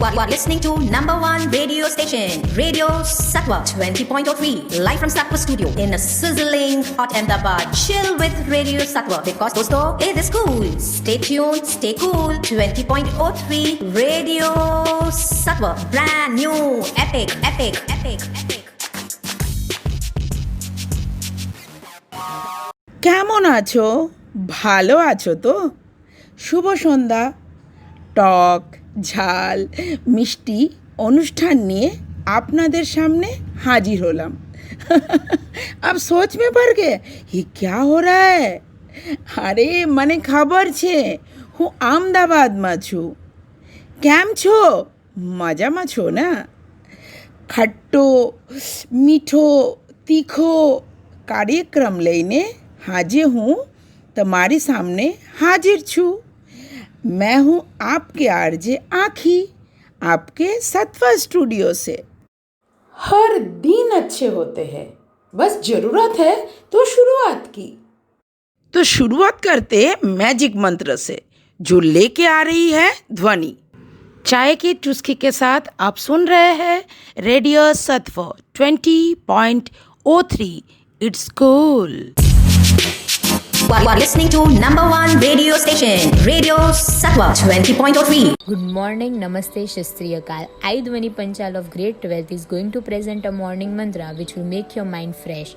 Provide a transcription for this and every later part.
You are listening to number one radio station, Radio Sattva 20.03, live from Sattva Studio in a sizzling hot Ahmedabad. Chill with Radio Sattva because dosto, it is cool. Stay tuned, stay cool. 20.03 Radio Sattva, brand new, epic. কেমন আছো? ভালো আছো তো? শুভ সন্ধ্যা। টক ঝাল মিষ্টি অনুষ্ঠান নিয়ে আপনাদের सामने हाजिर होलाम। अब सोच में पड़ गए ये क्या हो रहा है? अरे મને ખબર છે હું અમદાવાદમાં છું। કેમ છો? મજામાં છો ને? ખટ્ટો મીઠો તીખો કાર્યક્રમ લઈને हाजिर हूँ तुम्हारे सामने हाजिर छू। मैं हूँ आपके आरजे आँखी, आपके सत्वा स्टूडियो से। हर दिन अच्छे होते हैं, बस जरूरत है तो शुरुआत की। तो शुरुआत करते मैजिक मंत्र से जो लेके आ रही है ध्वनि। चाय की चुस्की के साथ आप सुन रहे हैं radio Sattva 20.03। It's cool. You are listening to number one radio station, Radio Sattva 20.03. Good morning, Namaste, Shastri Akal. I, Dhvani Panchal of grade 12th, is going to present a morning mantra which will make your mind fresh.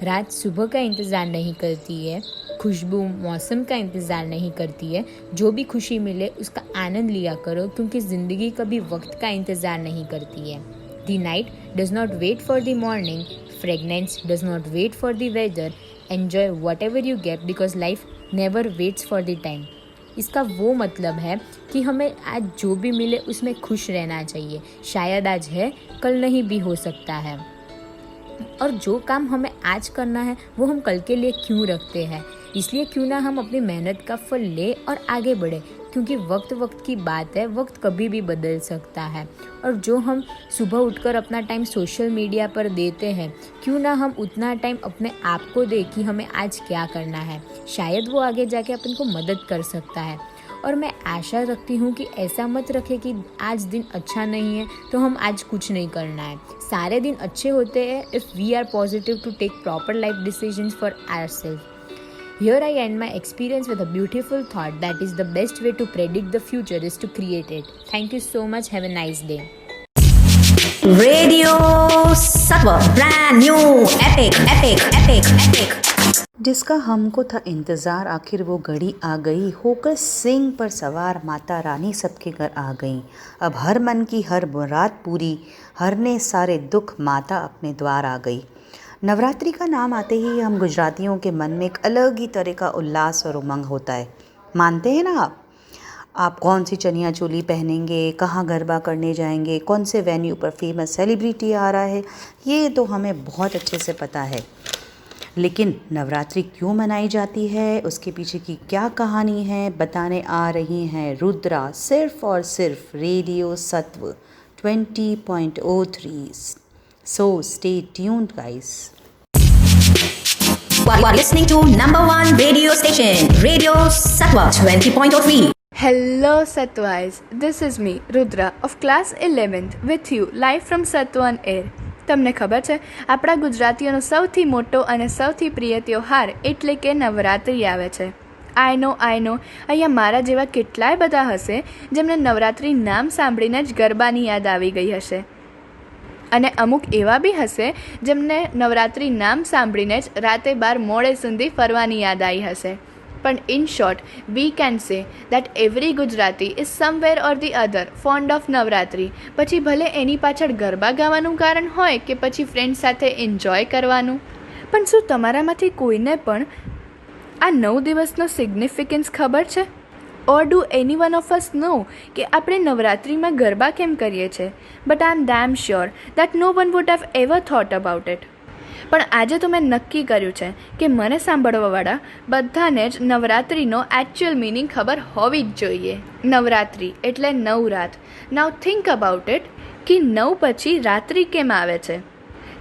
रात सुबह का इंतज़ार नहीं करती है, खुशबू मौसम का इंतज़ार नहीं करती है। जो भी खुशी मिले उसका आनंद लिया करो क्योंकि ज़िंदगी कभी वक्त का इंतज़ार नहीं करती है। The night does not wait for the morning. Fragrance does not wait for the weather. Enjoy whatever you get because life never waits for the time. इसका वो मतलब है कि हमें आज जो भी मिले उसमें खुश रहना चाहिए। शायद आज है, कल नहीं भी हो सकता है। और जो काम हमें आज करना है वो हम कल के लिए क्यों रखते हैं? इसलिए क्यों ना हम अपनी मेहनत का फल ले और आगे बढ़े क्योंकि वक्त की बात है, वक्त कभी भी बदल सकता है। और जो हम सुबह उठकर अपना टाइम सोशल मीडिया पर देते हैं, क्यों ना हम उतना टाइम अपने आप को दें कि हमें आज क्या करना है। शायद वो आगे जाके अपन को मदद कर सकता है। और मैं आशा रखती हूँ कि ऐसा मत रखें कि आज दिन अच्छा नहीं है तो हम आज कुछ नहीं करना है। सारे दिन अच्छे होते हैं if we are positive to take proper life decisions for ourselves. Here I end my experience with a beautiful thought that is the best way to predict the future is to create it. Thank you so much. Have a nice day. Radio Sattva, brand new, epic. जिसका हमको था इंतज़ार आखिर वो घड़ी आ गई, होकर सिंह पर सवार माता रानी सबके घर आ गई। अब हर मन की हर मुराद पूरी, हरने सारे दुख माता अपने द्वार आ गई। नवरात्रि का नाम आते ही हम गुजरातियों के मन में एक अलग ही तरह का उल्लास और उमंग होता है। मानते हैं ना आप कौन सी चनिया चोली पहनेंगे, कहाँ गरबा करने जाएंगे, कौन से वेन्यू पर फेमस सेलिब्रिटी आ रहा है, ये तो हमें बहुत अच्छे से पता है। लेकिन नवरात्रि क्यों मनाई जाती है, उसके पीछे की क्या कहानी है, बताने आ रही हैं रुद्रा सिर्फ और सिर्फ radio Satva 20.03। So stay tuned, guys. You are listening to number one radio station, Radio Sattva 20.03. Hello Sattvites, this is me, Rudra of class 11th with you live from Sattva On Air. તમને ખબર છે આપણા ગુજરાતીઓનો સૌથી મોટો અને સૌથી પ્રિય તહેવાર એટલે કે નવરાત્રિ આવે છે। આઈ નો અહીંયા મારા જેવા કેટલાય બધા હશે જેમને નવરાત્રિ નામ સાંભળીને જ ગરબાની યાદ આવી ગઈ હશે અને અમુક એવા બી હશે જેમને નવરાત્રિ નામ સાંભળીને જ રાતે બાર મોડે સુધી ફરવાની યાદ આવી હશે। પણ in short we can say that every Gujarati is somewhere or the other found of Navratri. પછી ભલે એની પાછળ ગરબા ગાવાનું કારણ હોય કે પછી ફ્રેન્ડ સાથે એન્જોય કરવાનું। પણ શું તમારામાંથી કોઈને પણ આ 9 દિવસનો સિગ્નિફિકન્સ ખબર છે? Or do any one of us know કે આપણે નવરાત્રિમાં ગરબા કેમ કરીએ છીએ? But I am damn sure that no one would have ever thought about it. પણ આજે તો મેં નક્કી કર્યું છે કે મને સાંભળવાવાળા બધાને જ નવરાત્રિનો એકચ્યુઅલ મિનિંગ ખબર હોવી જ જોઈએ। નવરાત્રિ એટલે નવ રાત। નાઉ થિંક અબાઉટ ઇટ કે 9 પછી રાત્રિ કેમ આવે છે?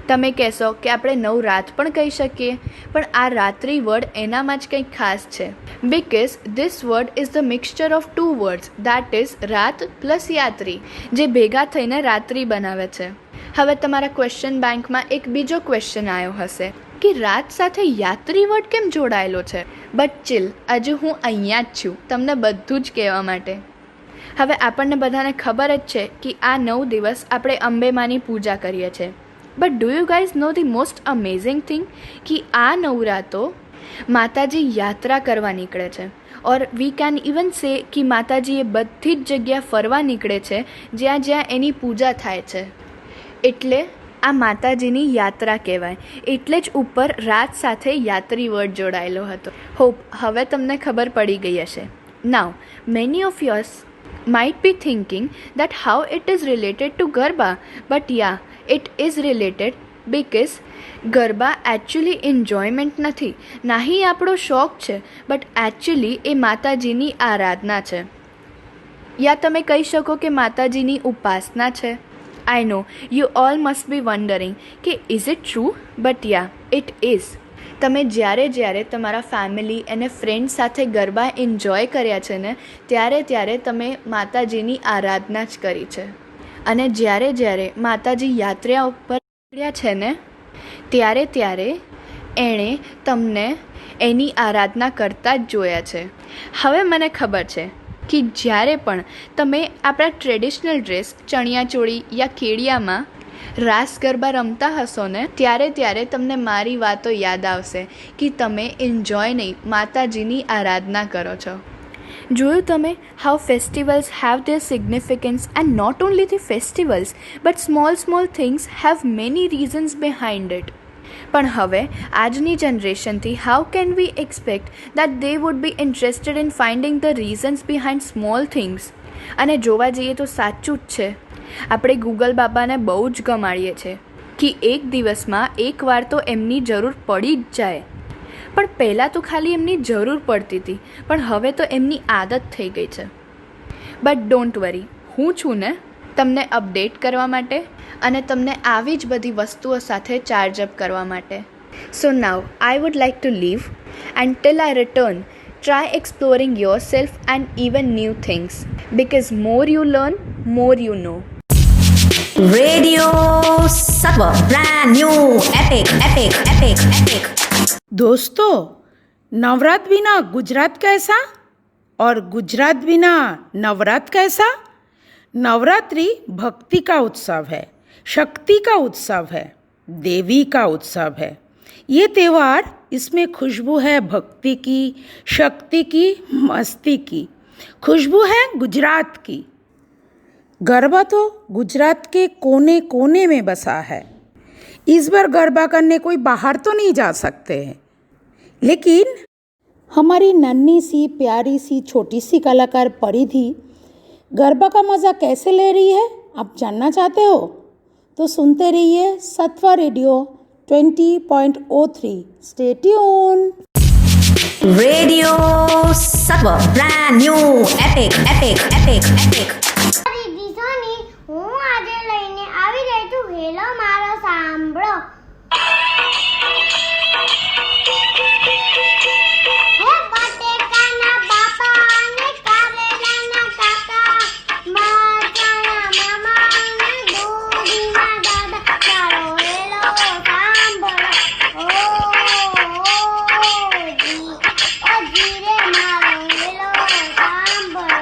તમે કહેશો કે આપણે નવરાત પણ કહી શકીએ, પણ આ રાત્રિ વર્ડ એનામાં જ કંઈક ખાસ છે. Because this word is the mixture of two words, that is રાત પ્લસ યાત્રી, જે ભેગા થઈને રાત્રિ બનાવે છે. હવે તમારા ક્વેશ્ચન બેંકમાં એક બીજો ક્વેશ્ચન આવ્યો હશે કે રાત સાથે યાત્રી વર્ડ કેમ જોડાયેલો છે? બટ ચિલ, હજુ હું અહીંયા જ છું તમને બધું જ કહેવા માટે. હવે આપણને બધાને ખબર જ છે કે આ 9 દિવસ આપણે અંબેમાની પૂજા કરીએ છીએ. But do you guys know the most amazing thing કે આ નવરાતો માતાજી યાત્રા કરવા નીકળે છે, ઓર વી કેન ઇવન સે કે માતાજી એ બધી જ જગ્યા ફરવા નીકળે છે જ્યાં જ્યાં એની પૂજા થાય છે. એટલે આ માતાજીની યાત્રા કહેવાય. એટલે જ ઉપર રાત સાથે યાત્રી વર્ડ જોડાયેલો હતો. હોપ હવે તમને ખબર પડી ગઈ હશે. Now many of yours might be thinking that how it is related to Garba, but yeah, it is related because garba actually enjoyment નથી, ના હી આપણો શોખ છે, બટ એકચ્યુઅલી એ માતાજીની આરાધના છે, યા તમે કહી શકો કે માતાજીની ઉપાસના છે. I know you all must be wondering કે is it true, but ya it is. તમે જ્યારે તમારા ફેમિલી અને ફ્રેન્ડ સાથે ગરબા એન્જોય કર્યા છે ને, ત્યારે તમે માતાજીની આરાધના જ કરી છે. અને જ્યારે માતાજી યાત્રા ઉપર નીકળ્યા છે ને, ત્યારે એણે તમને એની આરાધના કરતા જ જોયા છે. હવે મને ખબર છે કે જ્યારે પણ તમે આપણા ટ્રેડિશનલ ડ્રેસ ચણિયાચોળી યા કેડિયામાં રાસ ગરબા રમતા હશો ને, ત્યારે તમને મારી વાતો યાદ આવશે કે તમે એન્જોય નહીં, માતાજીની આરાધના કરો છો. જોયું તમે how festivals have their significance, and not only the festivals but small things have many reasons behind it. પણ હવે આજની જનરેશનથી how can we expect that they would be interested in finding the reasons behind small things? અને જોવા જઈએ તો સાચું જ છે. આપણે ગૂગલ બાબાને બહુ જ ગમાડીએ છીએ કે એક દિવસમાં એકવાર તો એમની જરૂર પડી જ જાય. પણ પહેલાં તો ખાલી એમની જરૂર પડતી હતી, પણ હવે તો એમની આદત થઈ ગઈ છે. બટ ડોન્ટ વરી, હું છું ને તમને અપડેટ કરવા માટે અને તમને આવી જ બધી વસ્તુઓ સાથે ચાર્જઅપ કરવા માટે. So now I would like to leave, and till I return, try exploring yourself and even new things, because more you learn, more you know. Radio Sattva, brand new, epic. दोस्तों, नवरात्र बिना गुजरात कैसा और गुजरात बिना नवरात्र कैसा? नवरात्रि भक्ति का उत्सव है, शक्ति का उत्सव है, देवी का उत्सव है. ये त्यौहार, इसमें खुशबू है भक्ति की, शक्ति की, मस्ती की. खुशबू है गुजरात की. गरबा तो गुजरात के कोने कोने में बसा है. इस बार गरबा करने कोई बाहर तो नहीं जा सकते हैं, लेकिन हमारी नन्ही सी प्यारी सी छोटी सी कलाकार परिधि गरबा का मज़ा कैसे ले रही है, आप जानना चाहते हो? तो सुनते रहिए सत्वा radio 20.03. Stay tuned. Radio Sattva, brand new, epic. Didi Soni, હું આજે લઈને આવી રહી છું હેલો મારો સાંભળો. હે બટેકાના બાપા અને કારેલાના કાકા, મરચાના મામા અને દૂધીના દાદા, ચાલો હેલો સાંભળો. જી રે મારો હેલો સાંભળો.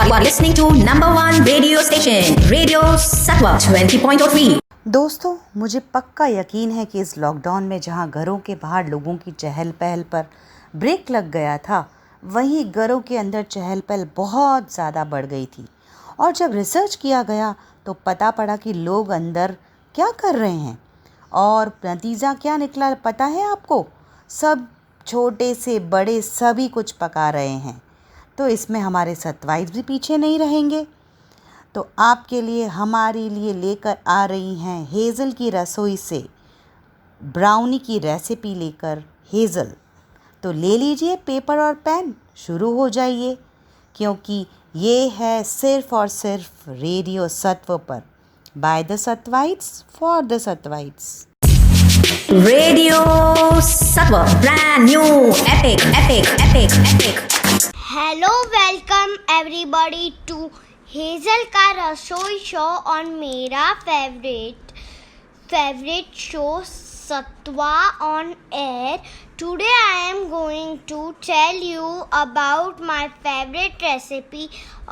You are listening to number one radio station, Radio Sattva 20.3. दोस्तों, मुझे पक्का यकीन है कि इस लॉकडाउन में जहां घरों के बाहर लोगों की चहल पहल पर ब्रेक लग गया था, वहीं घरों के अंदर चहल पहल बहुत ज़्यादा बढ़ गई थी। और जब रिसर्च किया गया तो पता पड़ा कि लोग अंदर क्या कर रहे हैं और नतीजा क्या निकला पता है आपको? सब छोटे से बड़े सभी कुछ पका रहे हैं। तो इसमें हमारे सत्वाइट्स भी पीछे नहीं रहेंगे। तो आपके लिए हमारे लिए लेकर आ रही हैं हेज़ल की रसोई से ब्राउनी की रेसिपी लेकर हेज़ल। तो ले लीजिए पेपर और पेन, शुरू हो जाइए, क्योंकि ये है सिर्फ और सिर्फ रेडियो सत्व पर, by the Sattvaites for the Sattvaites. Radio Sattva, brand new, epic. Hello, welcome everybody to Hazel का रसोई शो ऑन मेरा favourite show Sattva on air. Today I am going to tell you about my favorite recipe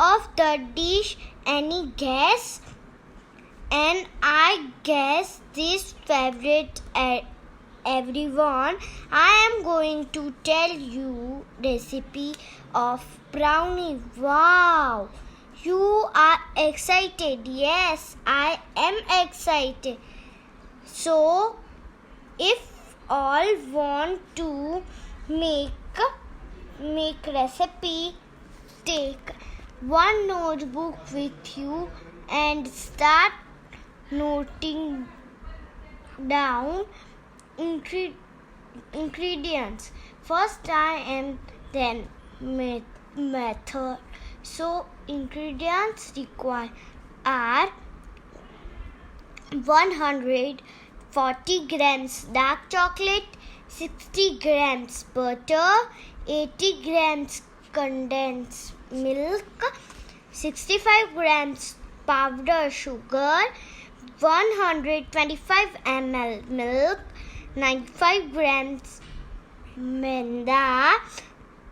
of the dish. Any guess? And I guess this favorite everyone. I am going to tell you recipe of brownie. Wow! You are excited. Yes, I am excited. So, if all want to make recipe, take one notebook with you and start noting down ingredients. First I am then method. So ingredients required are 140 grams dark chocolate, 60 grams butter, 80 grams condensed milk, 65 grams powder sugar, 125 ml milk, 95 grams maida,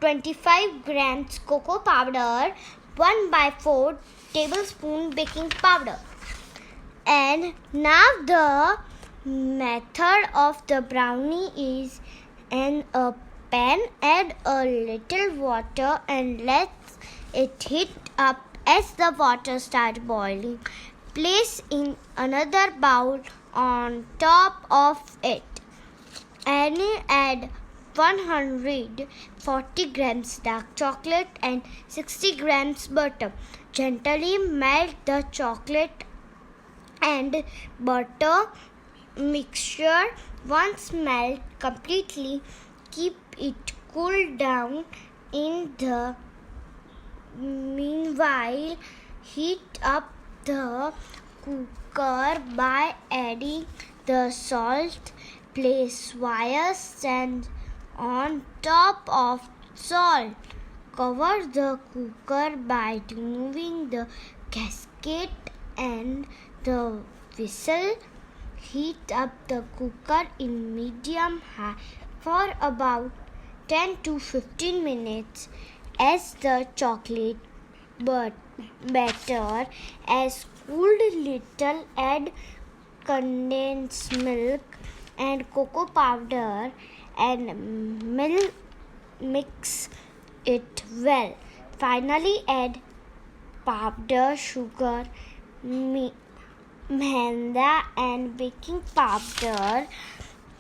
25 grams cocoa powder, 1/4 tablespoon baking powder. And now the method of the brownie is: in a pan add a little water and let it heat up. As the water starts boiling, place in another bowl on top of it and add 140 grams dark chocolate and 60 grams butter. Gently melt the chocolate and butter mixture. Once melt completely, keep it cool down. In the meanwhile, heat up the cooker by adding the salt. Place wire stand on top of salt. Cover the cooker by removing the gasket and the whistle. Heat up the cooker in medium high for about 10 to 15 minutes. As the chocolate batter has cooled little, add condensed milk and cocoa powder and mix it well. Finally, add powder sugar, maida and baking powder.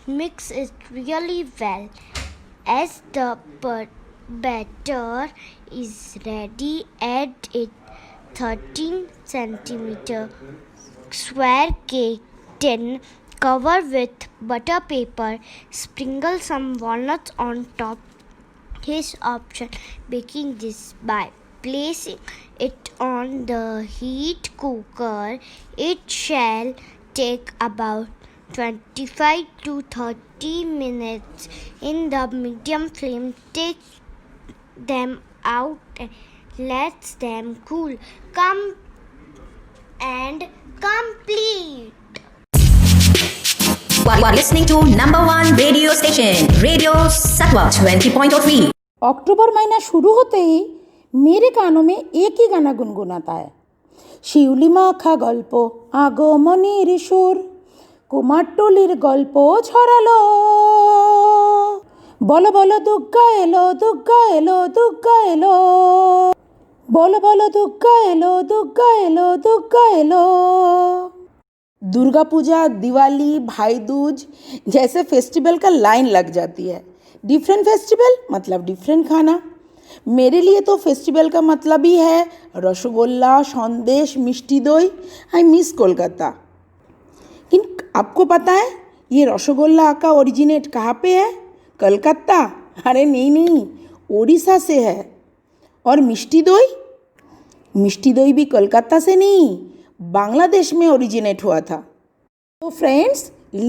Mix it really well. As the batter is ready, add it 13 centimeter square cake tin. Cover with butter paper. Sprinkle some walnuts on top. His option. Baking this by placing it on the heat cooker. It shall take about 25 to 30 minutes in the medium flame. Take them out and let them cool. Come and complete. You are listening to number one radio station, Radio Sattva 20.3. October মাইনা শুরু হতেই मेरे कानों में एक ही गाना गुनगुनाता है, শিউলি মাখা গল্প আগমনীর সুর, কুমারটুলির গল্প ছড়ালো, বলো বলো দুর্গা এলো দুর্গা এলো দুর্গা এলো, বলো বলো দুর্গা এলো দুর্গা এলো দুর্গা एलो। दुर्गा पूजा, दिवाली, भाई दूज जैसे फेस्टिवल का लाइन लग जाती है। डिफरेंट फेस्टिवल मतलब डिफरेंट खाना। मेरे लिए तो फेस्टिवल का मतलब ही है रसगुल्ला, संदेश, मिष्टी दई। I miss Kolkata. आपको पता है ये रसगुल्ला का ओरिजिनेट कहाँ पे है? कलकत्ता? अरे नहीं, उड़ीसा से है। और मिष्टी दई भी कलकत्ता से नहीं, बांग्लादेश में ओरिजिनेट हुआ था। So friends,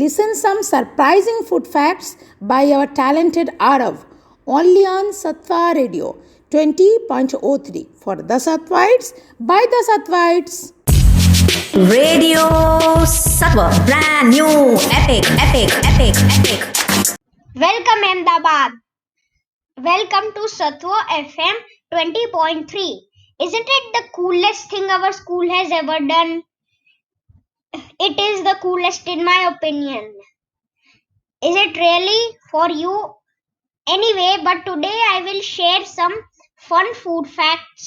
listen some surprising food facts by our talented Arav only on Sattva Radio 20.03 for the Sattvites by the Sattvites. Radio Sattva, brand new, epic. Welcome Ahmedabad. Welcome to Sattva FM 20.3. Isn't it the coolest thing our school has ever done? It is the coolest in my opinion. Is it really for you? Anyway, but today I will share some fun food facts.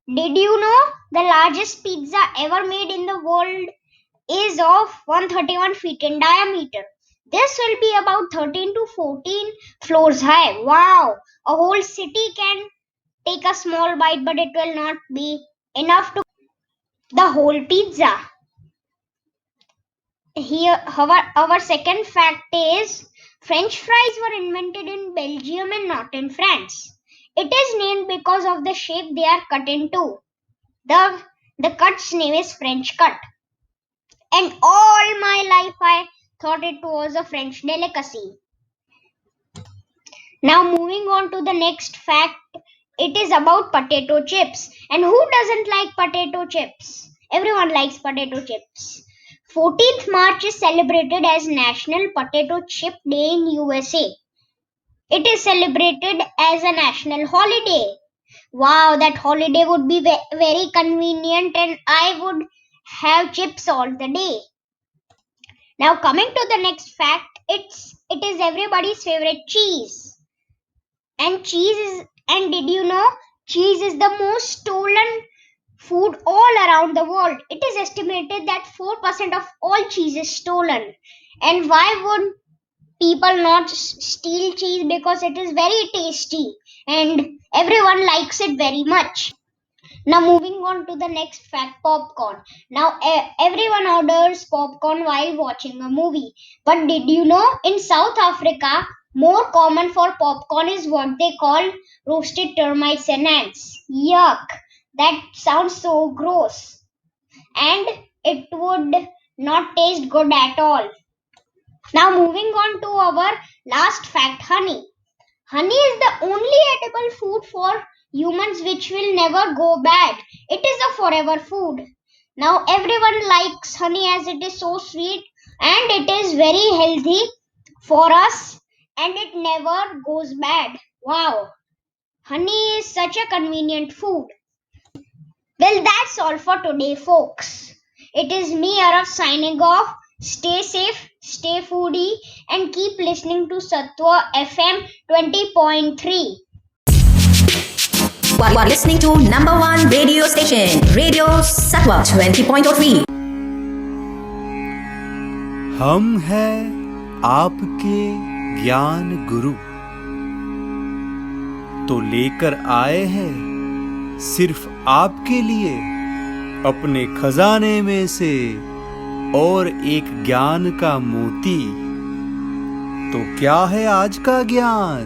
Did you know the largest pizza ever made in the world is of 131 feet in diameter? This will be about 13 to 14 floors high. Wow! A whole city can take a small bite, but it will not be enough to the whole pizza. Here, our second fact is French fries were invented in Belgium and not in France. It is named because of the shape they are cut into. The cut's name is French cut. And all my life I thought it was a French delicacy. Now moving on to the next fact, it is about potato chips. And who doesn't like potato chips? Everyone likes potato chips. 14th March is celebrated as National Potato Chip Day in USA. It is celebrated as a national holiday. Wow, that holiday would be very convenient and I would have chips all the day. Now coming to the next fact, it is everybody's favorite cheese. And did you know cheese is the most stolen food all around the world? It is estimated that 4% of all cheese is stolen. And why would people not steal cheese? Because it is very tasty and everyone likes it very much. Now moving on to the next fact, popcorn. Now everyone orders popcorn while watching a movie. But did you know in South Africa, more common for popcorn is what they call roasted termites and ants. Yuck! That sounds so gross. And it would not taste good at all. Now moving on to our last fact, honey. Honey is the only edible food for humans which will never go bad. It is a forever food. Now everyone likes honey as it is so sweet and it is very healthy for us and it never goes bad. Wow! Honey is such a convenient food. Well, that's all for today, folks. It is me, Arav, signing off. Stay safe, stay foodie, and keep listening to Sattva FM 20.3. You are listening to number one radio station, Radio Sattva 20.03. हम हैं आपके ज्ञान गुरु, तो लेकर आए हैं सिर्फ आपके लिए अपने खजाने में से और एक ज्ञान का मोती। तो क्या है आज का ज्ञान?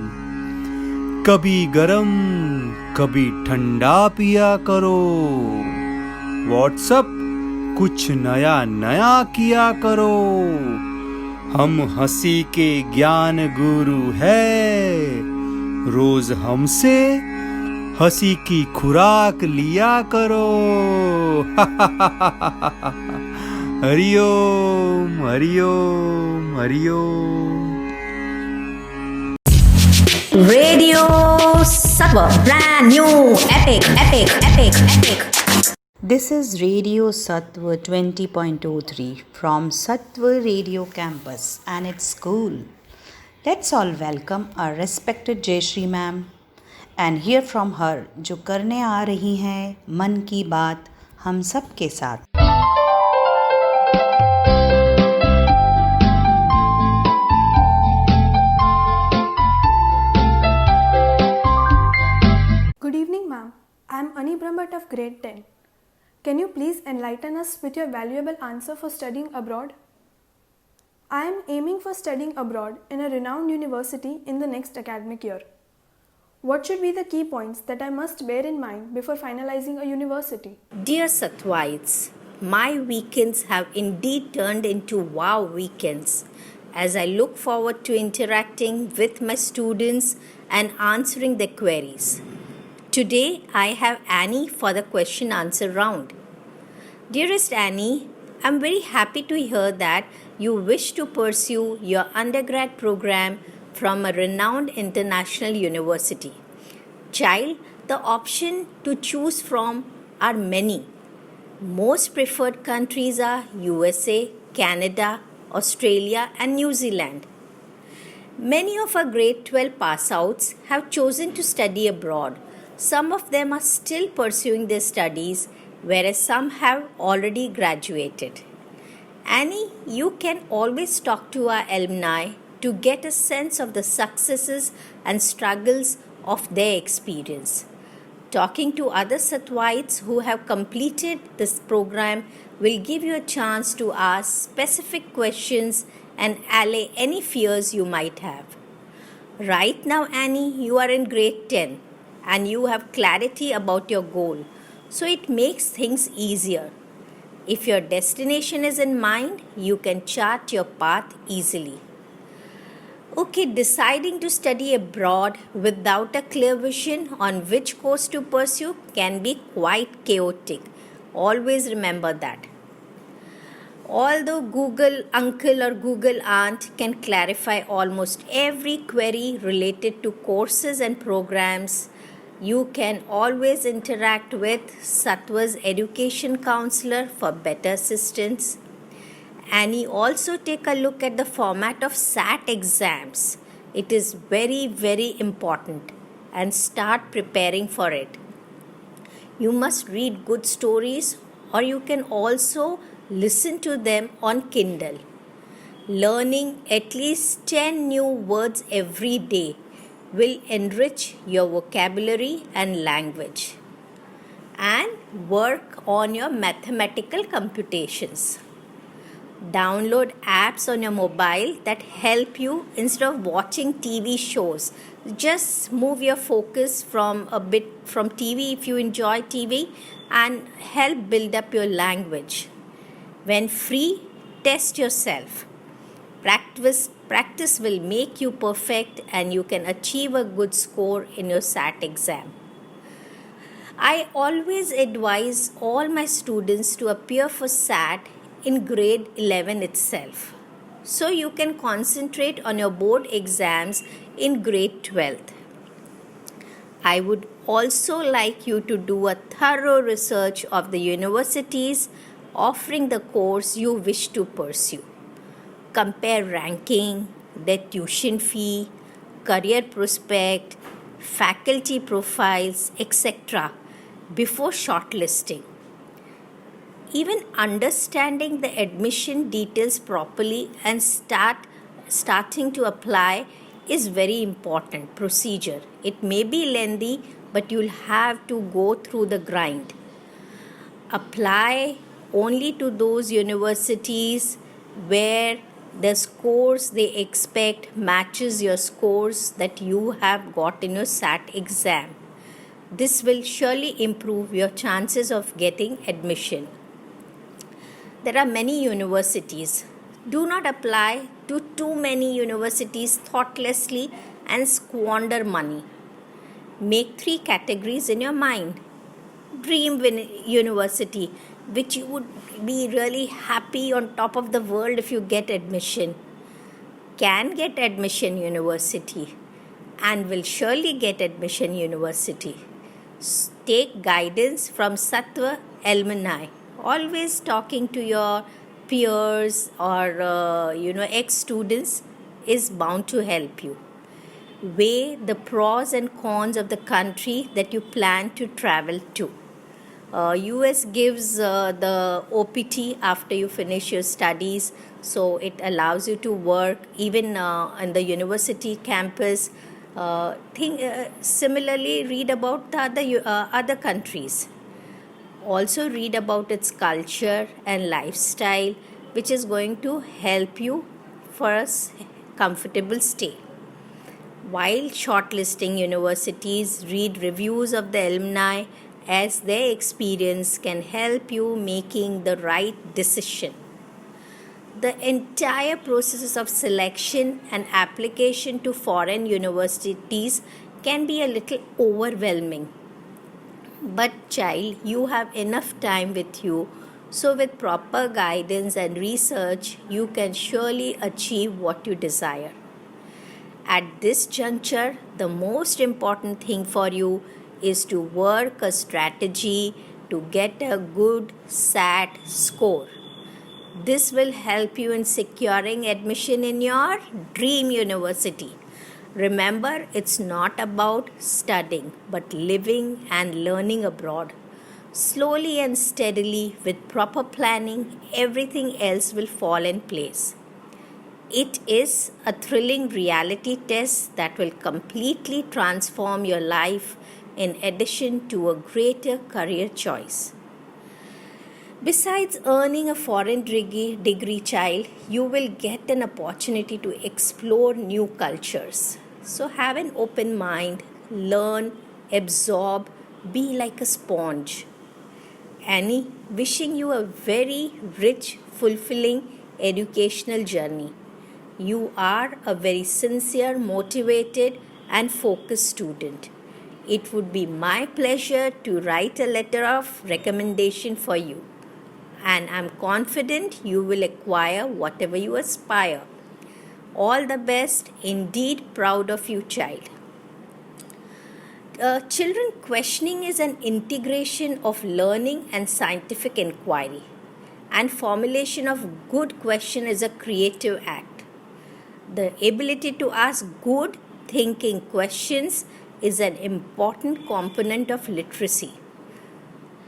कभी गरम कभी ठंडा पिया करो, व्हाट्सअप कुछ नया नया किया करो। हम हंसी के ज्ञान गुरु है, रोज हमसे हंसी की खुराक लिया करो। Hariom Hariom Hariom. Radio Sattva, brand new, epic. This is Radio Sattva 20.03 from Sattva Radio Campus and its school. Let's all welcome our respected Jayashree ma'am and hear from her जो करने आ रही हैं मन की बात हम सब के साथ. Good evening, ma'am. I am Ani Brahmat of grade 10. Can you please enlighten us with your valuable answer for studying abroad? I am aiming for studying abroad in a renowned university in the next academic year. What should be the key points that I must bear in mind before finalizing a university? Dear Sattvites, my weekends have indeed turned into wow weekends as I look forward to interacting with my students and answering their queries. Today I have Annie for the question answer round. Dearest Annie, I am very happy to hear that you wish to pursue your undergrad program from a renowned international university. Child, the options to choose from are many. Most preferred countries are USA, Canada, Australia and New Zealand. Many of our grade 12 pass outs have chosen to study abroad. Some of them are still pursuing their studies, whereas some have already graduated. Annie, you can always talk to our alumni to get a sense of the successes and struggles of their experience. Talking to other Sattvites who have completed this program will give you a chance to ask specific questions and allay any fears you might have. Right now, Annie, you are in grade 10 and you have clarity about your goal, so it makes things easier. If your destination is in mind, you can chart your path easily. Okay, deciding to study abroad without a clear vision on which course to pursue can be quite chaotic. Always remember that. Although Google Uncle or Google Aunt can clarify almost every query related to courses and programs, you can always interact with Sattva's education counselor for better assistance. Annie, also take a look at the format of SAT exams. It is very important and start preparing for it. You must read good stories or you can also listen to them on Kindle. Learning at least 10 new words every day will enrich your vocabulary and language. And work on your mathematical computations. Download apps on your mobile that help you instead of watching TV shows. Just move your focus from TV if you enjoy TV and help build up your language. When free, test yourself. Practice will make you perfect and you can achieve a good score in your SAT exam. I always advise all my students to appear for SAT in grade 11 itself, so you can concentrate on your board exams in grade 12. I would also like you to do a thorough research of the universities offering the course you wish to pursue. Compare ranking, their tuition fee, career prospect, faculty profiles, etc. before shortlisting. Even understanding the admission details properly and starting to apply is very important procedure. It may be lengthy, but you'll have to go through the grind. Apply only to those universities where the scores they expect matches your scores that you have got in your SAT exam. This will surely improve your chances of getting admission. There are many universities. Do not apply to too many universities thoughtlessly and squander money. Make 3 categories in your mind. Dream university, which you would be really happy on top of the world if you get admission. Can get admission university. and will surely get admission university. Take guidance from Sattva alumni. Always talking to your peers or ex-students is bound to help you. Weigh the pros and cons of the country that you plan to travel to. US gives the OPT after you finish your studies, so it allows you to work even on the university campus. Similarly, read about the other countries. Also read about its culture and lifestyle, which is going to help you for a comfortable stay. While shortlisting universities, read reviews of the alumni, as their experience can help you making the right decision. The entire process of selection and application to foreign universities can be a little overwhelming. But child, you have enough time with you, so with proper guidance and research, you can surely achieve what you desire. At this juncture, the most important thing for you is to work a strategy to get a good SAT score. This will help you in securing admission in your dream university. Remember, it's not about studying, but living and learning abroad. Slowly and steadily, with proper planning, everything else will fall in place. It is a thrilling reality test that will completely transform your life in addition to a greater career choice. Besides earning a foreign degree, child, you will get an opportunity to explore new cultures. So have an open mind, learn, absorb, be like a sponge. Annie, wishing you a very rich, fulfilling educational journey. You are a very sincere, motivated, and focused student. It would be my pleasure to write a letter of recommendation for you, and I'm confident you will acquire whatever you aspire. All the best, indeed proud of you, child. Children, questioning is an integration of learning and scientific inquiry, and formulation of good question is a creative act. The ability to ask good thinking questions is an important component of literacy.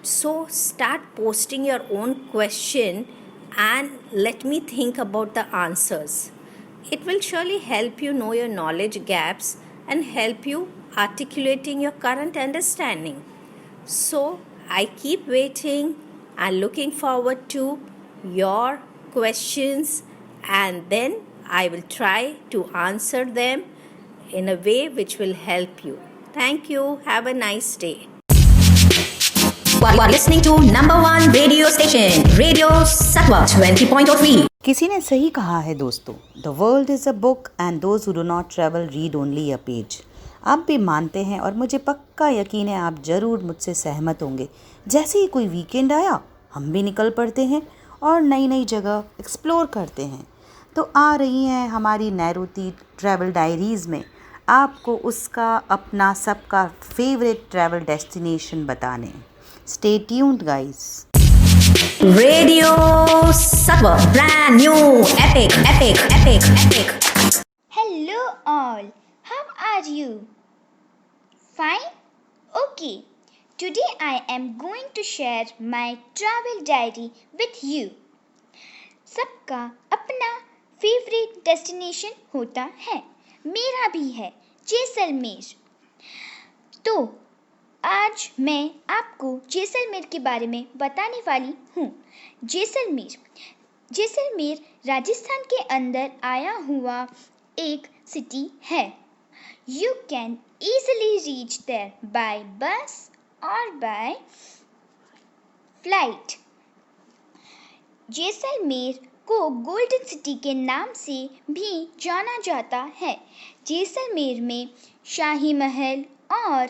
So start posting your own question and let me think about the answers. It will surely help you know your knowledge gaps and help you articulating your current understanding. So I keep waiting and looking forward to your questions, and then I will try to answer them in a way which will help you. Thank you. Have a nice day. You are listening to number one radio station, Radio Sattva 20.3. किसी ने सही कहा है दोस्तों, the world is a book and those who do not travel read only a page. आप भी मानते हैं और मुझे पक्का यकीन है आप ज़रूर मुझसे सहमत होंगे। जैसे ही कोई वीकेंड आया हम भी निकल पड़ते हैं और नई नई जगह एक्सप्लोर करते हैं। तो आ रही हैं हमारी नैरोती ट्रैवल डायरीज़ में आपको उसका अपना सबका फेवरेट ट्रैवल डेस्टिनेशन बताने। Stay tuned guys. Radio Sattva, brand new, epic. Hello all, how are you? Fine? Okay, today I am going to share my travel diary with you. सबका अपना favourite destination होता है, मेरा भी है जैसलमेर। तो आज मैं आपको जैसलमेर के बारे में बताने वाली हूँ। जैसलमेर राजस्थान के अंदर आया हुआ एक सिटी है। You can easily reach there by bus or by flight. Jaisalmer को गोल्डन सिटी के नाम से भी जाना जाता है। जैसलमेर में शाही महल और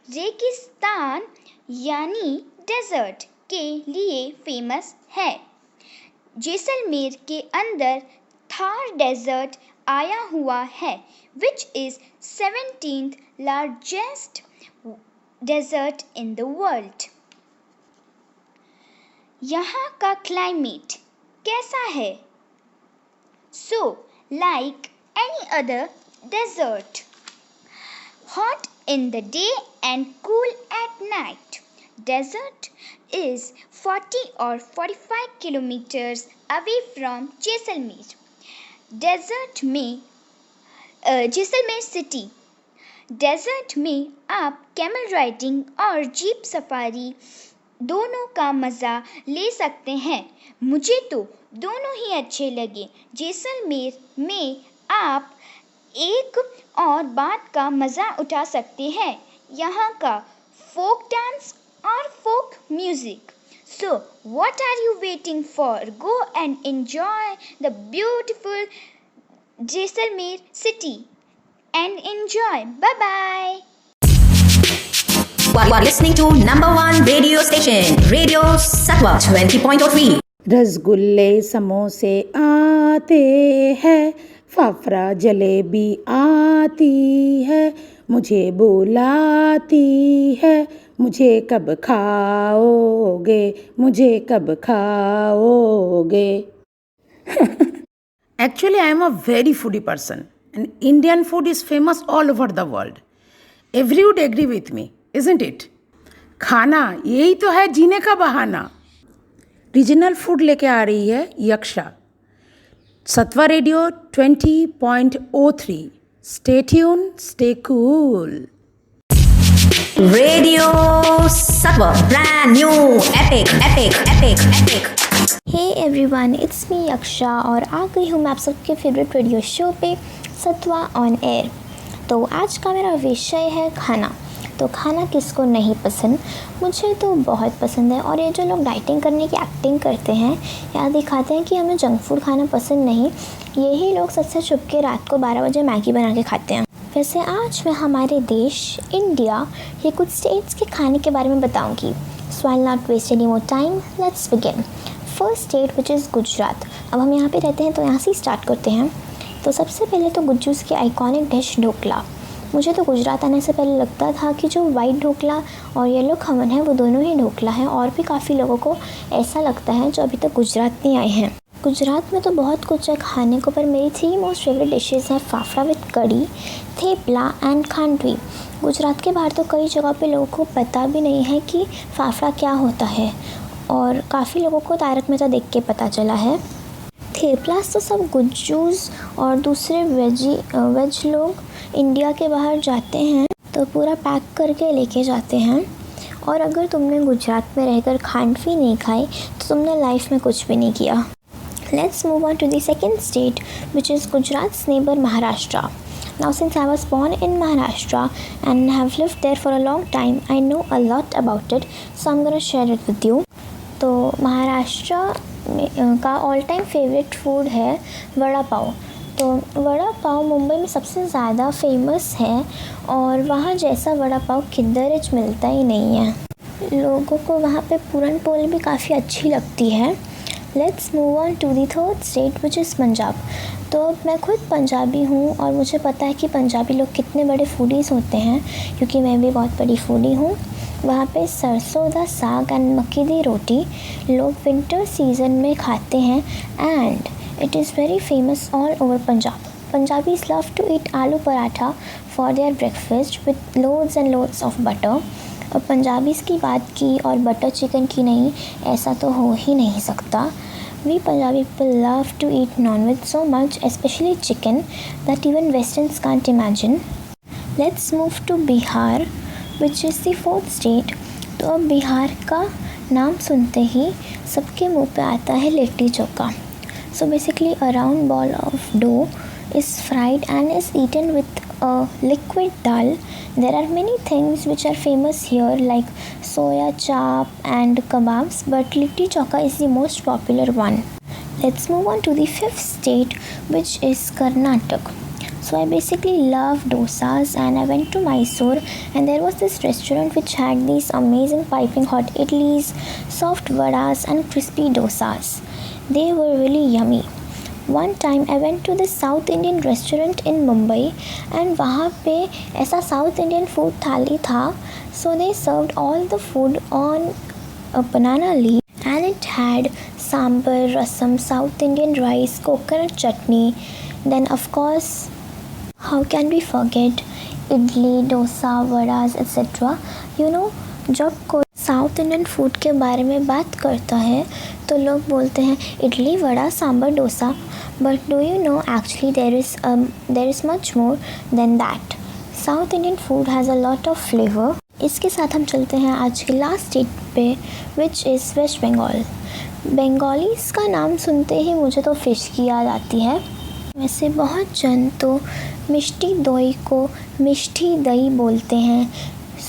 रेगिस्तान यानी डेजर्ट के लिए फेमस है। जैसलमेर के अंदर थार डेजर्ट आया हुआ है, which is 17th largest desert in the world. यहाँ का क्लाइमेट कैसा है? So, like any other desert, hot in the day and cool at night. Desert is 40 or 45 kilometers away from Jaisalmer. Jaisalmer city. Desert में आप camel riding और jeep safari दोनों का मज़ा ले सकते हैं. मुझे तो दोनों ही अच्छे लगे. जैसलमेर में आप एक और बात का मज़ा उठा सकते हैं, यहाँ का फोक डांस और folk music. So, what are you waiting for? Go and enjoy the beautiful Jaisalmer city and enjoy. Bye-bye. You are listening to number one radio station, Radio Sattva 20.3. रसगुल्ले समोसे आते हैं, फाफड़ा जलेबी आती है, मुझे बुलाती है, मुझे कब खाओगे, मुझे कब खाओगे. Actually, I am a very foodie person and Indian food is famous all over the world. Everyone would agree with me, isn't it? खाना यही तो है जीने का बहाना. रीजनल फूड लेके आ रही है यक्षा. सत्वा radio 20.03. Stay tuned, stay cool. Radio Sattva, brand new, epic. Hey everyone, it's me Yaksha और आ गई हूँ मैं आप सबके फेवरेट रेडियो शो पे सत्वा ऑन एयर. तो आज का मेरा विषय है खाना. तो खाना किसको नहीं पसंद? मुझे तो बहुत पसंद है. और ये जो लोग डाइटिंग करने की एक्टिंग करते हैं या दिखाते हैं कि हमें जंक फूड खाना पसंद नहीं, यही लोग सच से छुप के रात को 12 बजे मैगी बना के खाते हैं. वैसे आज मैं हमारे देश इंडिया के कुछ स्टेट्स के खाने के बारे में बताऊंगी. So I will not waste any more time, let's begin. First state which is Gujarat. अब हम यहाँ पे रहते हैं तो यहाँ से स्टार्ट करते हैं. तो सबसे पहले तो गुज्जूस की आइकॉनिक डिश ढोकला. मुझे तो गुजरात आने से पहले लगता था कि जो वाइट ढोकला और येलो खमन है वो दोनों ही ढोकला है, और भी काफ़ी लोगों को ऐसा लगता है जो अभी तक गुजरात नहीं आए हैं. गुजरात में तो बहुत कुछ है खाने को, पर मेरी 3 मोस्ट फेवरेट डिशेज़ हैं फाफड़ा विद कड़ी, थेपला एंड खांडवी. गुजरात के बाहर तो कई जगह पे लोगों को पता भी नहीं है कि फाफड़ा क्या होता है, और काफ़ी लोगों को तारक मेहता देख के पता चला है. थेपलास तो सब गुज्जूस और दूसरे वेज लोग इंडिया के बाहर जाते हैं तो पूरा पैक करके लेके जाते हैं. और अगर तुमने गुजरात में रहकर खांडवी नहीं खाई तो तुमने लाइफ में कुछ भी नहीं किया. Let's move on to the second state which is Gujarat's neighbor Maharashtra. Now since I was born in Maharashtra and have lived there for a long time, I know a lot about it, so I'm gonna share it with you. तो महाराष्ट्र का all time favourite food है वड़ा पाव. तो वड़ा पाव मुंबई में सबसे ज़्यादा famous है, और वहाँ जैसा वड़ा पाव किधर मिलता ही नहीं है. लोगों को वहाँ पे पूरन पोली भी काफ़ी अच्छी लगती है. Let's move on to the third state which is Punjab. तो मैं खुद पंजाबी हूँ और मुझे पता है कि पंजाबी लोग कितने बड़े फूडीज़ होते हैं, क्योंकि मैं भी बहुत बड़ी फूडी हूँ. वहाँ पे सरसों दा साग एंड मक्की दी रोटी लोग विंटर सीजन में खाते हैं, and it is very famous all over Punjab. Punjabis love to eat aloo paratha for their breakfast with loads and loads of butter. और पंजाबीज़ की बात की और बटर चिकन की नहीं, ऐसा तो हो ही नहीं सकता. We Punjabi people love to eat non-veg so much, especially chicken, that even Westerns can't imagine. Let's move to Bihar, which is the fourth state. तो अब बिहार का नाम सुनते ही सबके मुंह पे आता है litti chokha. So basically a round ball of dough is fried and is eaten with a liquid dal. There are many things which are famous here like soya chap and kebabs, but litti chokha is the most popular one. Let's move on to the fifth state, which is Karnataka. So I basically love dosas, and I went to Mysore and there was this restaurant which had these amazing piping hot idlis, soft vadas and crispy dosas. They were really yummy. One time I went to the south Indian restaurant in Mumbai and वहाँ पे ऐसा south Indian food thali था. So they served all the food on a banana leaf and it had sambar, rasam, South Indian rice, coconut chutney. Then of course, how can we forget idli, dosa, vadas, etc. You know, जब कोई south Indian food के बारे में बात करता है तो लोग बोलते हैं idli, vada, sambar, dosa. But do you know actually there is much more than that. South Indian food has a lot of flavour. इसके साथ हम चलते हैं आज के लास्ट स्टेट पे which is waste Bengal. Bengalis का नाम सुनते ही मुझे तो फ़िश की याद आती है. वैसे बहुत जन तो मिष्टी दोई को मिष्टी दही बोलते हैं,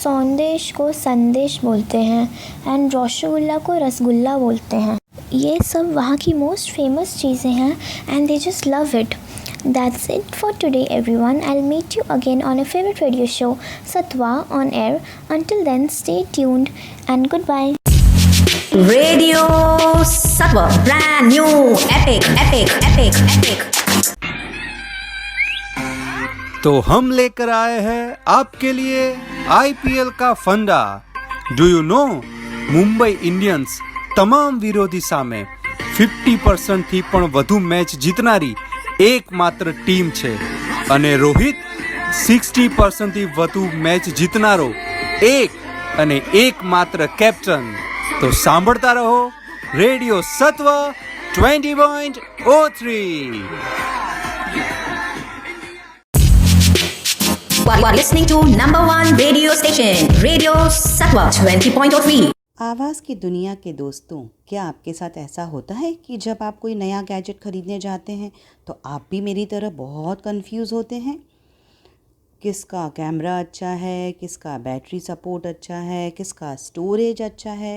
सौंदेश को संदेश बोलते हैं एंड रसगुल्ला को रसगुल्ला बोलते हैं. ये सब वहाँ की मोस्ट फेमस चीज़ें हैं and they just love it. That's it for today everyone. I'll meet you again on a favorite radio show, Sattva On Air. Until then, stay tuned and goodbye. Radio Sattva, brand new, epic. तो हम लेकर आए हैं आपके लिए IPL का फंडा. Do you no Mumbai Indians તમામ વિરોધી સામે 50% થી પણ વધુ મેચ જીતનારી એકમાત્ર ટીમ છે અને રોહિત 60% થી વધુ મેચ જીતનારો એકમાત્ર કેપ્ટન. તો સાંભળતા રહો radio સત્વ 20.03. You are listening to number one radio station, Radio Sattva 20.03. आवाज़ की दुनिया के दोस्तों, क्या आपके साथ ऐसा होता है कि जब आप कोई नया गैजेट ख़रीदने जाते हैं तो आप भी मेरी तरह बहुत कंफ्यूज होते हैं? किसका कैमरा अच्छा है, किसका बैटरी सपोर्ट अच्छा है, किसका स्टोरेज अच्छा है,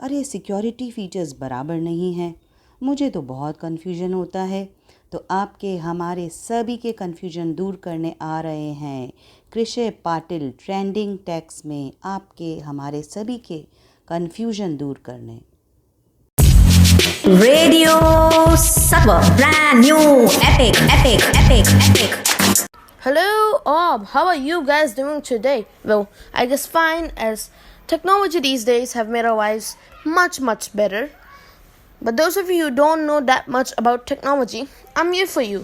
अरे सिक्योरिटी फीचर्स बराबर नहीं हैं. मुझे तो बहुत कन्फ्यूजन होता है. तो आपके हमारे सभी के कन्फ्यूजन दूर करने आ रहे हैं कृषि पाटिल ट्रेंडिंग टेक्स में आपके हमारे सभी के कन्फ्यूजन दूर करने. Radio Sattva, brand new, epic. Hello, how are you guys doing today? Well, I guess fine, as technology these days have made our lives much better. But those of you who don't know that much about technology, I'm here for you.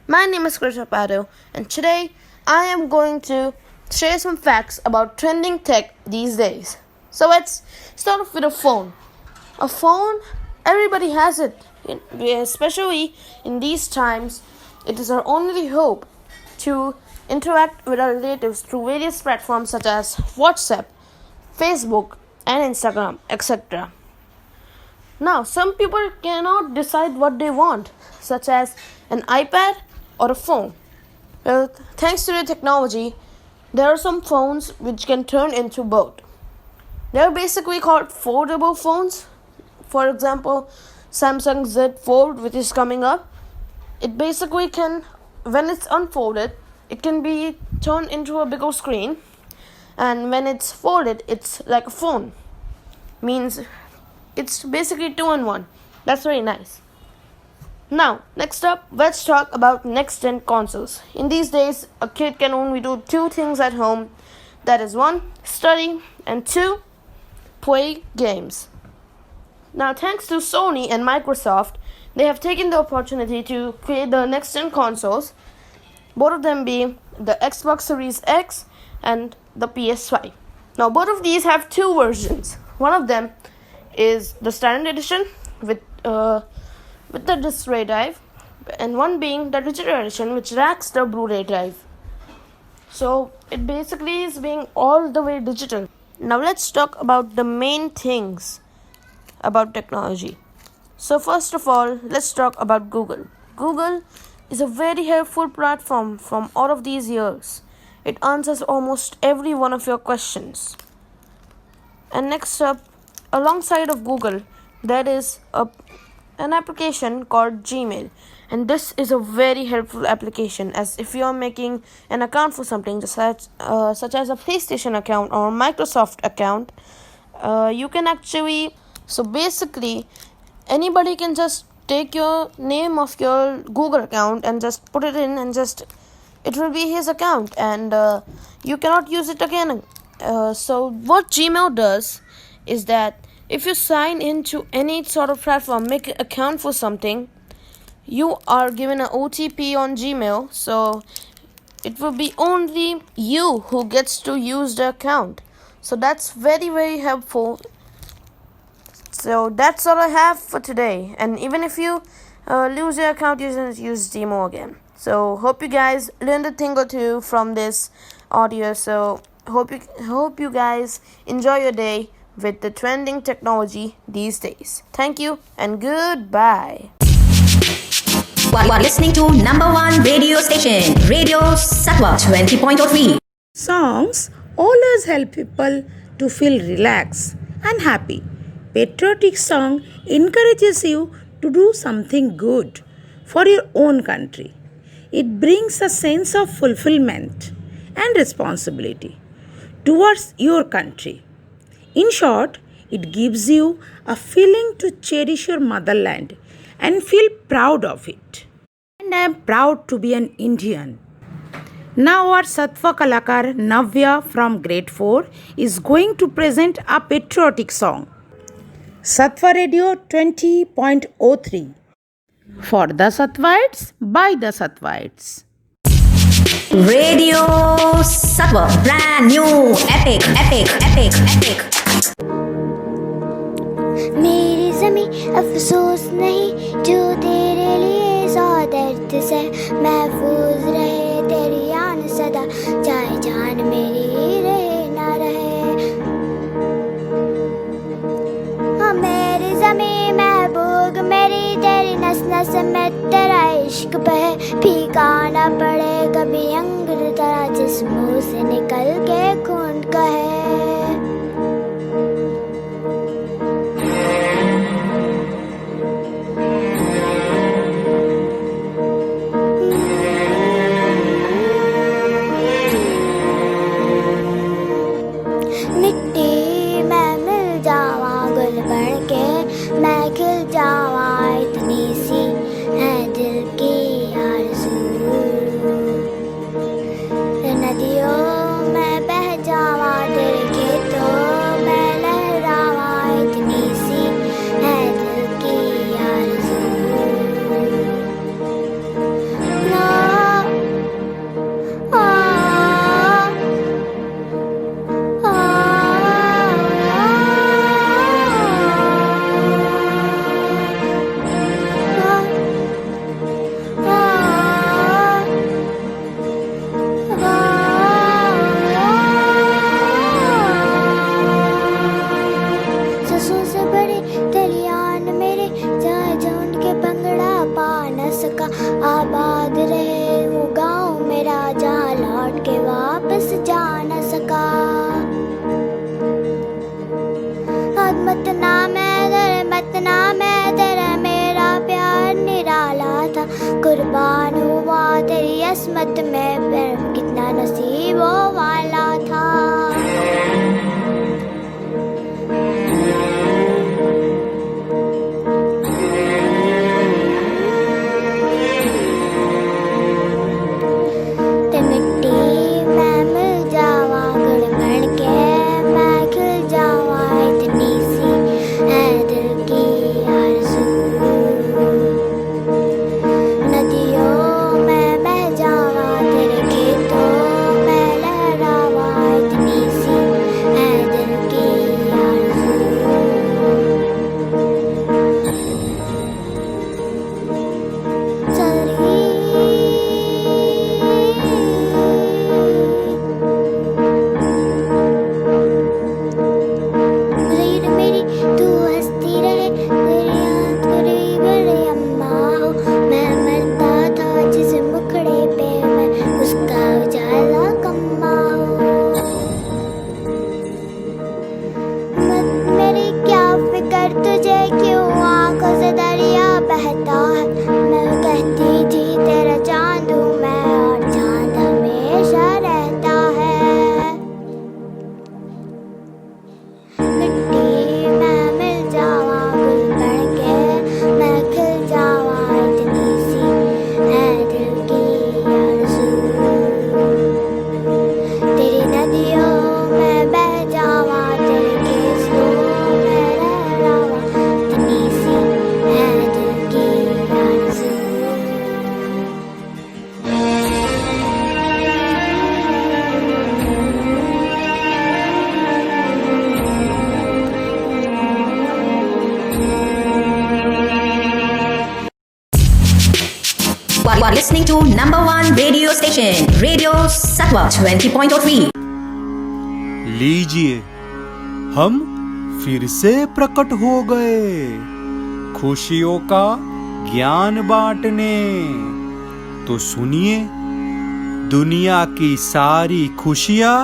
My name is Krishna Patil, and today I am going to share some facts about trending tech these days. So let's start off with a phone. A phone, everybody has it. Especially in these times, it is our only hope to interact with our relatives through various platforms such as WhatsApp, Facebook, and Instagram, etc. Now, some people cannot decide what they want, such as an iPad or a phone. Well, thanks to the technology, there are some phones which can turn into both. They are basically called foldable phones. For example, Samsung Z Fold, which is coming up. It basically can, when it's unfolded, it can be turned into a bigger screen. And when it's folded, it's like a phone. Means it's basically 2-in-1. That's very nice. Now, next up, let's talk about next-gen consoles. In these days, a kid can only do two things at home. That is 1, study, and 2, play games. Now, thanks to Sony and Microsoft, they have taken the opportunity to create the next-gen consoles, both of them being the Xbox Series X and the PS5. Now, both of these have two versions. One of them is the standard edition with the disc tray drive, and one being the digital edition, which racks the Blu-ray drive. So, it basically is being all the way digital. Now let's talk about the main things about technology. So first of all, let's talk about Google. Google is a very helpful platform from all of these years. It answers almost every one of your questions. And next up, alongside of Google, there is an application called Gmail. And this is a very helpful application, as if you are making an account for something such as a PlayStation account or a Microsoft account, you can actually, so basically anybody can just take your name of your Google account and just put it in, and just it will be his account, and you cannot use it again. So what Gmail does is that if you sign into any sort of platform, make an account for something, you are given an OTP on Gmail, so it will be only you who gets to use the account. So that's very, very helpful. So that's all I have for today. And even if you lose your account, you can use Gmail again. So hope you guys learned a thing or two from this audio. So hope you guys enjoy your day with the trending technology these days. Thank you and goodbye. You are listening to number one radio station, Radio Sattva 20.03. Songs always help people to feel relaxed and happy. Patriotic song encourages you to do something good for your own country. It brings a sense of fulfillment and responsibility towards your country. In short, it gives you a feeling to cherish your motherland and feel proud of it. And I am proud to be an Indian. Now our Sattva Kalakar Navya from grade 4 is going to present a patriotic song. Sattva Radio 20.03 for the Sattvites by the Sattvites. Radio Sattva, brand new, epic. मेरी ज़मीं अफसोस नहीं जो तेरे लिए सौ दर्द से महफूज रहे तेरी आन सदा चाहे जान मेरी रहे ना रहे हाँ मेरी ज़मीं महबूब मेरी तेरी नस नस में तेरा इश्क बहे फीका ना पड़े कभी अंगूर तेरा जिस मुँह से निकल के खून कहे मिट्टी मैं मिल जावा गुल बन के मैं खिल जावा इतनी सी है दिल की आरज़ू नदियों में to number one radio station, Radio Sattva 20.3. लीजिए, हम फिर से प्रकट हो गए खुशियों का ज्ञान बांटने। तो सुनिए, दुनिया की सारी खुशियाँ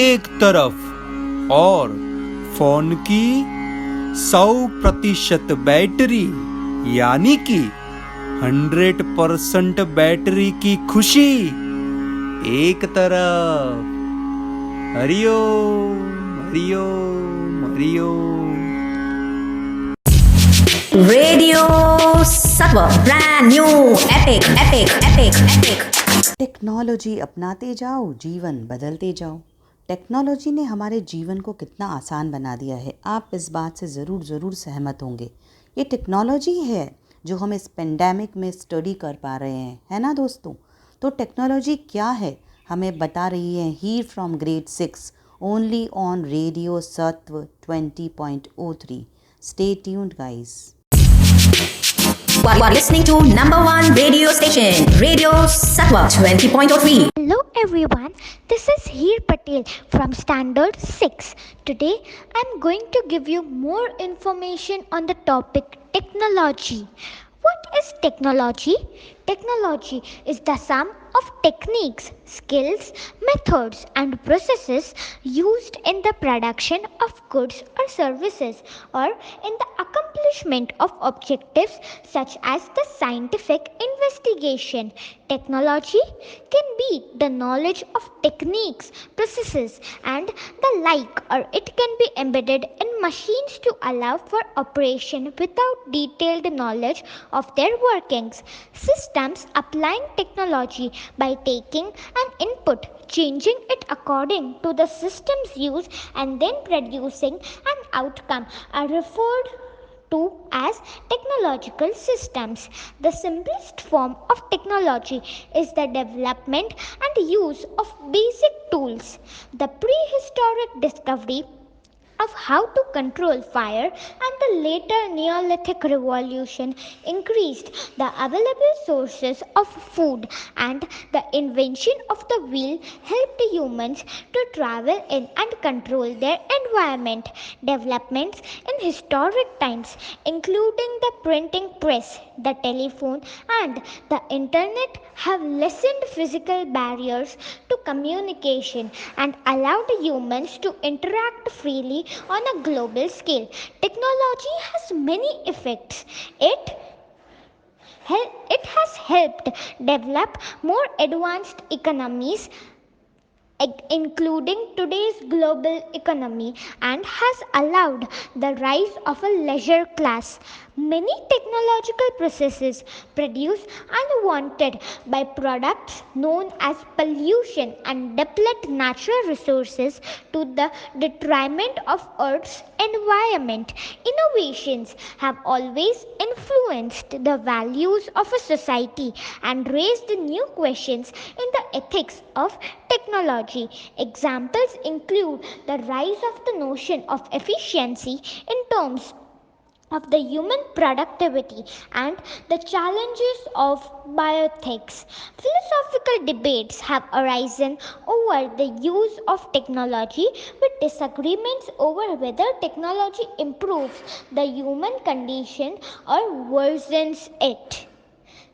एक तरफ और फोन की 100% बैटरी यानी कि 100% बैटरी की खुशी एक तरफ। Hariom Hariom Hariom. Radio Sattva, brand new, epic. Technology अपनाते जाओ, जीवन बदलते जाओ। टेक्नोलॉजी ने हमारे जीवन को कितना आसान बना दिया है, आप इस बात से ज़रूर सहमत होंगे। ये टेक्नोलॉजी है जो हम इस पेंडेमिक में स्टडी कर पा रहे हैं, है ना दोस्तों। तो टेक्नोलॉजी क्या है हमें बता रही है Heer from grade 6 only on radio Satva 20.03। Stay tuned guys. You are listening to number one radio station, Radio Sattva 20.3. Hello everyone, this is Heer Patel from Standard 6. Today I'm going to give you more information on the topic technology. What is technology? Technology is the sum of techniques, skills, methods, and processes used in the production of goods or services or in the accomplishment of objectives such as the scientific investigation. Technology can be the knowledge of techniques, processes, and the like, or it can be embedded in machines to allow for operation without detailed knowledge of their workings. Systems applying technology by taking an input, changing it according to the system's use, and then producing an outcome are referred to as technological systems. The simplest form of technology is the development and use of basic tools. The prehistoric discovery of how to control fire and the later Neolithic revolution increased the available sources of food, and the invention of the wheel helped humans to travel in and control their environment. Developments in historic times, including the printing press, the telephone, and the internet, have lessened physical barriers to communication and allowed humans to interact freely on a global scale. Technology has many effects. It has helped develop more advanced economies, including today's global economy, and has allowed the rise of a leisure class. Many technological processes produce unwanted byproducts known as pollution and deplete natural resources to the detriment of Earth's environment. Innovations have always influenced the values of a society and raised new questions in the ethics of technology. Examples include the rise of the notion of efficiency in terms of the human productivity and the challenges of bioethics. Philosophical debates have arisen over the use of technology, with disagreements over whether technology improves the human condition or worsens it.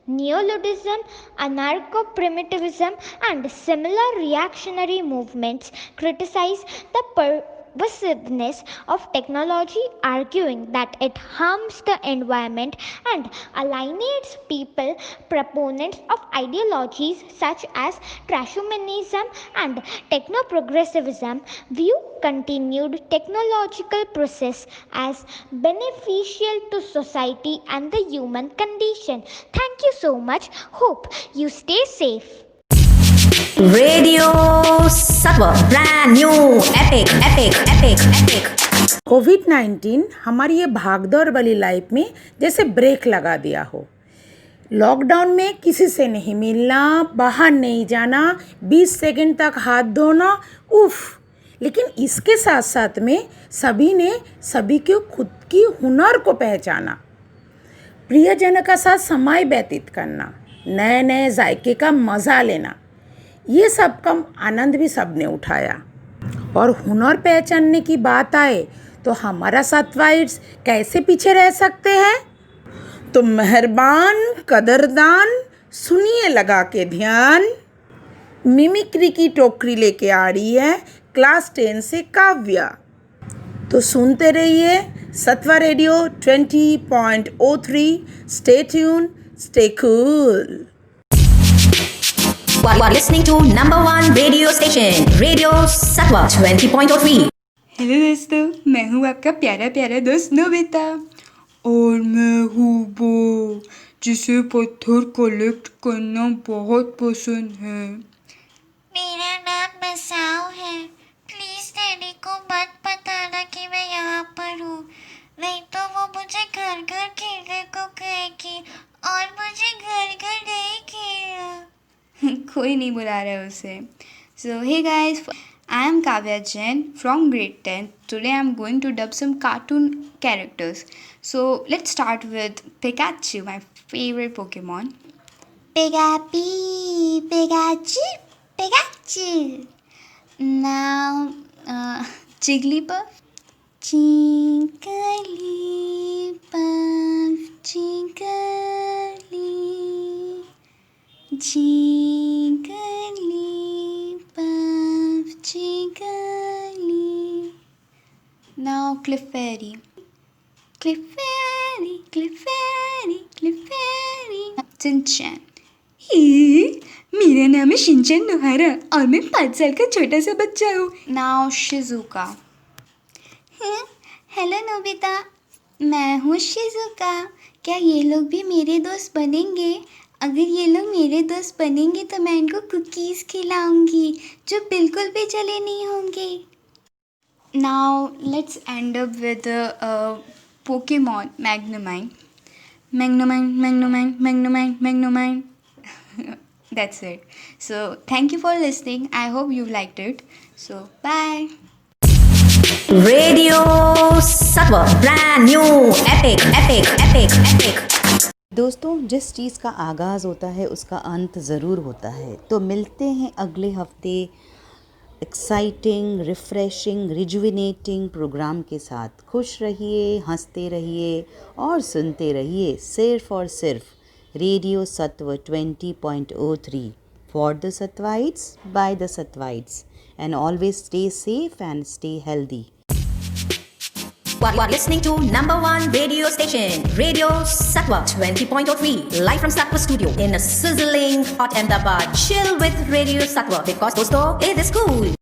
Neoluddism, anarcho-primitivism, and similar reactionary movements criticize the pervasiveness of technology, arguing that it harms the environment and alienates people. Proponents of ideologies such as transhumanism and techno-progressivism view continued technological process as beneficial to society and the human condition. Thank you so much. Hope you stay safe. Radio Sattva, brand new, epic. कोविड-19 हमारी ये भागदौड़ वाली life में जैसे break लगा दिया हो। Lockdown में किसी से नहीं मिलना, बाहर नहीं जाना, 20 सेकंड तक हाथ धोना, उफ। लेकिन इसके साथ साथ में सभी ने सभी के खुद की हुनर को पहचाना, प्रियजन का साथ समय व्यतीत करना, नए नए जायके का मज़ा लेना, ये सब का आनंद भी सबने उठाया। और हुनर पहचानने की बात आए तो हमारा सत्वाइट्स कैसे पीछे रह सकते हैं? तो मेहरबान कदरदान सुनिए लगा के ध्यान। मिमिक्री की टोकरी लेके आ रही है क्लास 10 से काव्या। तो सुनते रहिए सत्वा radio 20.03। Stay tune, stay cool. You are listening to number one radio station, Radio Sattva 20.03. Hello दोस्तों, मैं हूँ आपका प्यारा प्यारा दोस्त नोबिता। और मैं हूँ वो जिसे पत्थर कलेक्ट करना बहुत पसंद है। मेरा नाम बसाओ है। प्लीज डैडी को मत बताना कि मैं यहाँ पर हूँ, नहीं तो वो मुझे घर घर खेलने को कहेगी और मुझे घर घर नहीं खेलना। कोई नहीं बुला रहा है उसे। So hey guys, I am Kavya Jain from grade 10. Today I am going to dub some cartoon characters. So let's start with Pikachu, my favorite Pokemon. Pikachu, Pikachu, Pikachu. Now Jigglypuff. Jigglypuff, Jiggly. Jigglypuff, Jiggly. Now Clefairy. Clefairy, Clefairy, Clefairy. Shinchan. मेरा नाम है Shinchan नोहारा और मैं 5 साल का छोटा सा बच्चा हूँ। Now Shizuka. हेलो नोबिता, मैं हूँ शिजुका। क्या ये लोग भी मेरे दोस्त बनेंगे? अगर ये लोग मेरे दोस्त बनेंगे तो मैं इनको कुकीज़ खिलाऊंगी जो बिल्कुल भी जले नहीं होंगे। Now let's end up with Pokemon Magnemite. Magnemite, Magnemite, Magnemite, Magnemite. That's it. So thank you for listening. I hope you liked it. So bye. Radio Sattva, brand new, epic, epic, epic, epic. दोस्तों, जिस चीज़ का आगाज़ होता है उसका अंत ज़रूर होता है। तो मिलते हैं अगले हफ्ते एक्साइटिंग, रिफ़्रेशिंग, रिजुविनेटिंग प्रोग्राम के साथ। खुश रहिए, हंसते रहिए और सुनते रहिए सिर्फ और सिर्फ radio Satva 20.03 for the Satvaites by the Satvaites. And always stay safe and stay healthy. You are listening to number one radio station, Radio Sattva 20.03, live from Sattva studio in a sizzling hot Ahmedabad. Chill with Radio Sattva because dosto, it is cool.